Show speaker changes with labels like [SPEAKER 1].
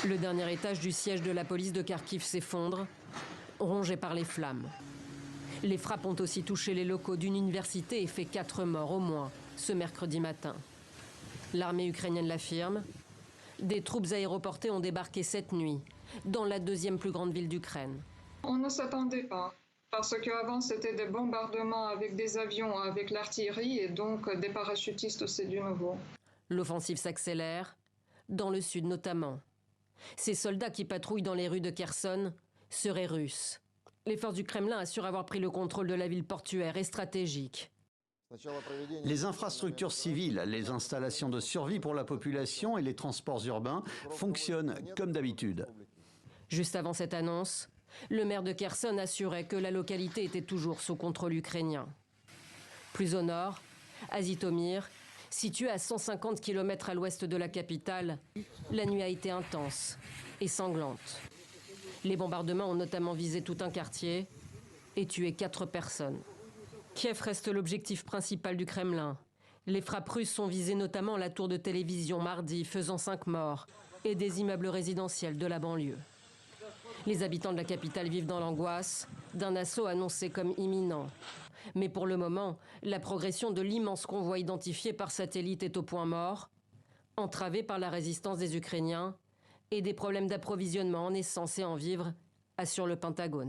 [SPEAKER 1] Le dernier étage du siège de la police de Kharkiv s'effondre, rongé par les flammes. Les frappes ont aussi touché les locaux d'une université et fait 4 morts au moins ce mercredi matin. L'armée ukrainienne l'affirme. Des troupes aéroportées ont débarqué cette nuit dans la deuxième plus grande ville d'Ukraine.
[SPEAKER 2] On ne s'attendait pas, parce qu'avant c'était des bombardements avec des avions, avec l'artillerie et donc des parachutistes, c'est du nouveau.
[SPEAKER 1] L'offensive s'accélère, dans le sud notamment. Ces soldats qui patrouillent dans les rues de Kherson seraient russes. Les forces du Kremlin assurent avoir pris le contrôle de la ville portuaire et stratégique.
[SPEAKER 3] Les infrastructures civiles, les installations de survie pour la population et les transports urbains fonctionnent comme d'habitude.
[SPEAKER 1] Juste avant cette annonce, le maire de Kherson assurait que la localité était toujours sous contrôle ukrainien. Plus au nord, à Zhytomyr, situé à 150 km à l'ouest de la capitale, la nuit a été intense et sanglante. Les bombardements ont notamment visé tout un quartier et tué 4 personnes. Kiev reste l'objectif principal du Kremlin. Les frappes russes ont visé notamment la tour de télévision mardi, faisant 5 morts, et des immeubles résidentiels de la banlieue. Les habitants de la capitale vivent dans l'angoisse d'un assaut annoncé comme imminent. Mais pour le moment, la progression de l'immense convoi identifié par satellite est au point mort, entravé par la résistance des Ukrainiens et des problèmes d'approvisionnement en essence et en vivres, assure le Pentagone.